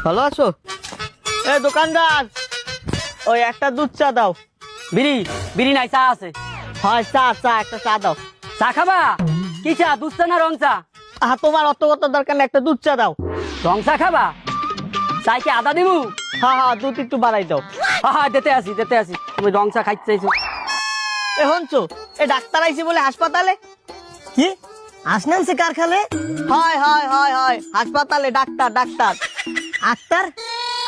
ভালো আছো? এ দোকানদার, ওই একটা দুধ চা দাও। বিড়ি বিড়ি নাই, চা আছে। হয় চা, চা একটা চা দাও। চা খাবা? কি চা, দুধ চা না রং চা? তোমার অত কত দরকার নেই, একটা দুধ চা দাও। রং চা খাবা? চাই কি আদা দিবু? হ্যাঁ, দুধ একটু বাড়াই দাও। হ্যাঁ দিতে আসি। তুমি রং চা খাইতে চাইছো? এ হনছো, এ ডাক্তার আইছে বলে হাসপাতালে। কি আসনানছে কারখালে? হয় হয় হয় হয়, হাসপাতালে ডাক্তার ডাক্তার। আক্তার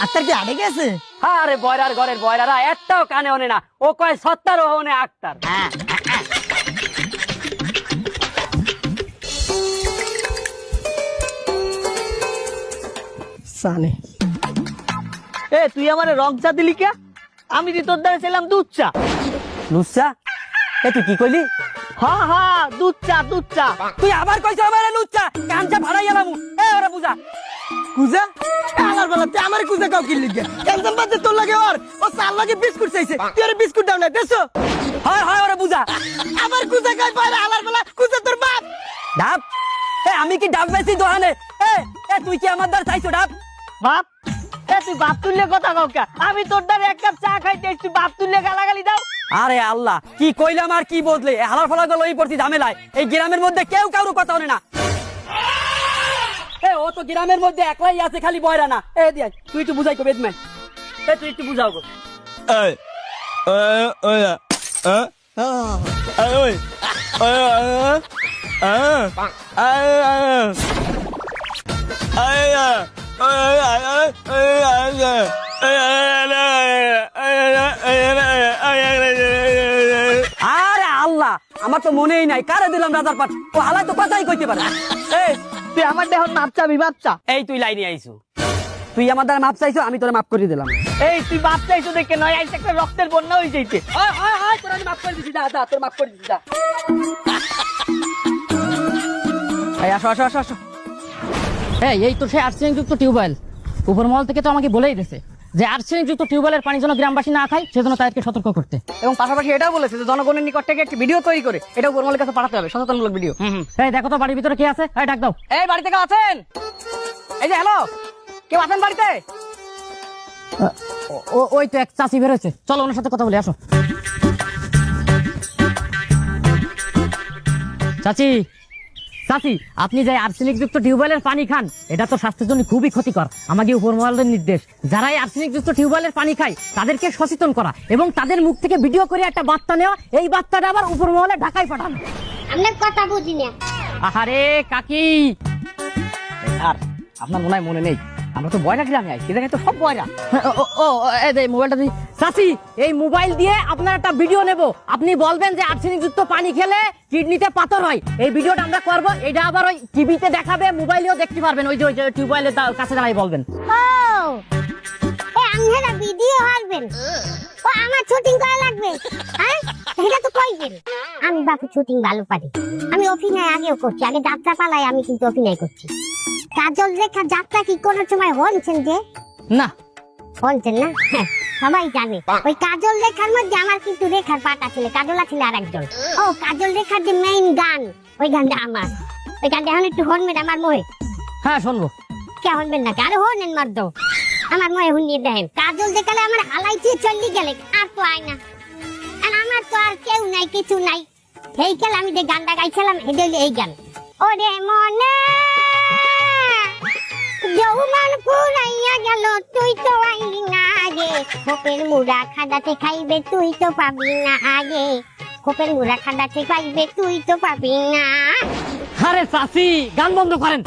আক্তার কি আড়ে গেছে? আরে বয়রার ঘরের বয়রারা একটাও কানে ওনে না, ও কয় সত্তার ও ওনে আক্তার। সানে এ তুই আমারে রং চা দিলি কে? আমি দি তোর দ্বারা ছিলাম দুধ চা। লুচ্চা? এ তুই কি কইলি? হ্যাঁ, দুধ চা দুধ চা। তুই আবার কইছ আমারে লুচ্চা? কাঞ্চা ভাড়াই এলাম। এ ওরে বুঝা। কুজা আলার বেলাতে আমার কুজা কাউ কিনলি গে? টেনশন বাদে তোর লাগে ওর ও সাল লাগে বিস্কুট চাইছে, তুই আরে বিস্কুট দাও না দেছো? হয় ওরে বুঝা। আমার কুজা খাই পারে আলার বেলা কুজা তোর বাপ। ডাব? এ আমি কি ডাব বেশি দোকানে? এ তুই কি আমার দ্বার চাইছো ডাব? বাপ? এ তুই বাপ তুললে কথা কাউকে? আমি তোর দ্বারা এক কাপ চা খাইতে এসছি, বাপ তুললে গালাগালি দাও। আরে আল্লাহ, কি কইলাম আর কি বদলে, হালার ফালা গেল এই পড়ছি ঝামেলায়। এই গ্রামের মধ্যে কেউ কারো কথা হলে না। ও তো গ্রামের মধ্যে একলাই আছে, খালি বয়রা না। দিয়া তুই একটু বুঝাই কো বেদম্যান। তুই একটু বুঝাও গো। আরে আল্লাহ, আমার তো মনেই নাই কারে দিলাম রাজার পাট। ও হালাই তো কথাই কইতে পারে। তুই আমার দেহ মাপ চাবি, মাপ চা। এই তুই লাইনে আইছু, তুই আমার দ্বারা মাপ চাইছো, আমি তোরে মাপ করে দিলাম। এই তুই বাপ চাইছো দেখে নয়, আইসে একটা রক্তের বন্যা হয়ে যাইছে। তোর আমি মাপ করে দিছি, যা তোর মাপ করে দিছি, যা। এই আসো। এই তো সে আর্সেনিক যুক্ত টিউবওয়েল। উপর মহল থেকে তো আমাকে বলেই দিয়েছে যে আর্সেনিক যুক্ত টিউবওয়েলের পানি যেন গ্রামবাসী না খায়, সেজন্য তাদেরকে সতর্ক করতে। এবং পাশাপাশি এটাও বলেছে যে জনগণের নিকট থেকে একটি ভিডিও তৈরি করে এটা উপরমহলের কাছে পাঠাতে হবে, সচেতনমূলক ভিডিও। এই দেখো তো বাড়ির ভিতরে কে আছে, এই ডাক দাও। এই বাড়িতে কেউ আছেন? এই যে হ্যালো, কেউ আছেন বাড়িতে? ওই তো এক চাচি বেরোচ্ছে, চলো ওনার সাথে কথা বলি, আসো। চাচি, আপনি যে আর্সেনিক যুক্ত টিউবওয়েলের পানি খান, এটা তো স্বাস্থ্যের জন্য খুবই ক্ষতিকর। আমাকে উপরমহলের নির্দেশ, যারা এই আর্সেনিক যুক্ত টিউবওয়েলের পানি খায় তাদেরকে সচেতন করা এবং তাদের মুখ থেকে ভিডিও করে একটা বার্তা নেওয়া, এই বার্তাটা আবার উপরমহলে ঢাকায় পাঠানো। আমরা কথা বুঝি না। আহারে কাকি, আর আপনার মনে হয় মনে নেই, আমরা তো বয়রা গ্রামে আইছি, এখানে তো সব বয়রা। মোবাইলটা দিই। চাচি, এই মোবাইল দিয়ে আপনার একটা ভিডিও নেব, আপনি বলবেন যে আর্সেনিক যুক্ত পানি খেলে কিডনিতে পাথর হয়। এই ভিডিওটা আমরা করব, এটা আবার ওই টিভিতে দেখাবে, মোবাইলেও দেখতে পারবেন, ওই যে টিউবওয়েলের কাছে দাঁড়াই বলবেন। ও আপনারা ভিডিও হারবেন, ও আমার শুটিং করা লাগবে। হ্যাঁ, এটা তো কইবেন। আমি বাপু শুটিং ভালো পারি, আমি অভিনয় আগেও করছি, আগে যাত্রা পালায় আমি কিন্তু অভিনয় করছি। কাজল রেখা যাত্রা কি কোন সময় হনছেন যে? না হনছেন না? হ্যাঁ, সবাই জানে। ওই কাজল রেখার মধ্যে আমার কিন্তু রেখার পাট আছে, কাজল আছে আর একজন। ও কাজল রেখার যে মেইন গান, ওই গানটা আমার। ওই গানটা এখন একটু হনবেন আমার মোহে। হ্যাঁ শুনবো। কে হনবেন না? আরে হনেন মর্দ, আমার মোহে হুনিয়ে দেখেন। কাজল দেখালে আমার হালাই দিয়ে চল্লি গেলে আর তো আয় না, আর আমার তো আর কেউ নাই, কিছু নাই। এই খেল আমি যে গানটা গাইছিলাম, এটা হলো এই গান। ওরে মনে যৌবন পুরাইয়া গেল, তুই তো আইলি না আগে। খোপের মুড়া খাদাতে খাইবে, তুই তো পাবি না আগে। খোপের মুড়া খাদাতে খাইবে, তুই তো পাবি না। আরে চাচি, গান বন্ধ করেন,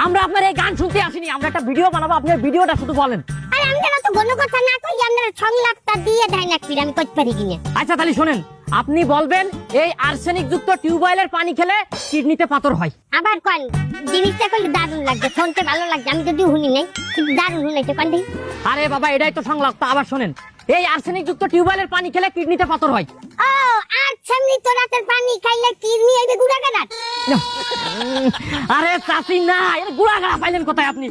আমরা আপনার এই গান শুনতে আসিনি, আমরা একটা ভিডিও বানাবো, আপনার ভিডিওটা শুধু বলেন। আরে আমরা তো কোনো কথা না কই, আমরা সংলাপটা দিয়ে দেয় না, আমি কইতে পারি কিনা। আচ্ছা তাহলে শোনেন, আপনি বলবেন এই আর্সেনিক যুক্ত টিউবওয়েলের পানি খেলে কিডনিতে পাথর হয়। আবার কোন জিনিসটা কইলে দারুণ লাগবে, শুনতে ভালো লাগবে, আমি যদি শুনি নাই কিন্তু দারুণ শুনাইতে কোন দিই। আরে বাবা, এটাই তো সংলাপ। আবার শোনেন, এই আর্সেনিক যুক্ত টিউবওয়েলের পানি খেলে কিডনিতে পাথর হয়। ও আর সামনে তো রাতের পানি খাইলে কিডনি আইবে গুড়াগাড়াত। আরে চাচি না, এর গুড়াগাড়া পাইলেন কোথায় আপনি?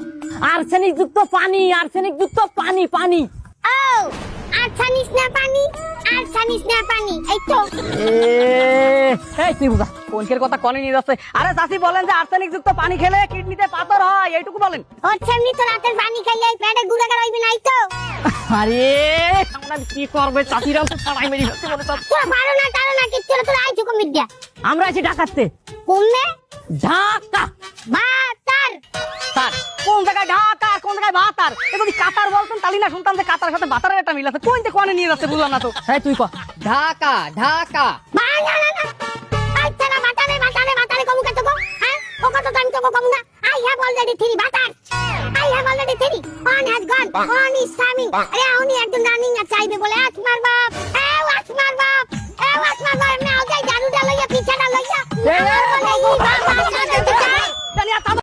আর্সেনিক যুক্ত পানি, আর্সেনিক যুক্ত পানি। ও আর ছানিস না পানি, আর ছানিস না পানি, এই তো। এই তুই বুঝা কোনকের কথা কনে নিয়ে যাচ্ছে? আরে চাচি বলেন যে আর্সেনিক যুক্ত পানি খেলে কিডনিতে পাথর হয়, এইটুকু বলেন। হচ্ছে এমনি তো রাতের পানি খাইলে পেটে গুড়াগাড় হইবে নাই তো। আরে আমরা কি করবে, চাচিরাও তো ছাড়াই মেরি হচ্ছে বলে তো। তোরা পারো না কিচ্ছু না, তোরা আইছো কমিট দিয়া। আমরা আছি ঢাকাতে। কমবে ঢাকা বাতার। স্যার কোন জায়গায় ঢাকা আর কোন জায়গায় ভাতার? এ যদি কাতার বলতেন তাহলে না শুনতাম যে কাতার সাথে ভাতারের একটা মিল আছে। কোনতে কোনে নিয়ে যাচ্ছে বুঝলাম না তো। এই তুই ক ঢাকা ঢাকা। না আচ্ছা না বাতারে কমু কত গো? হ্যাঁ ও কত টাইম তো কমু না। আই হ্যাভ অলরেডি 3 বাতার, I have already 3, one has gone, one is coming। আরে উনি একজন রানিং আর চাইবে বলে আসমার বাপ, আসমার বাপ, আসমার বাপ না, ওই ঝাড়ুটা লইয়া পিছাটা লইয়া। এই, এই, বলে, ই বাবা,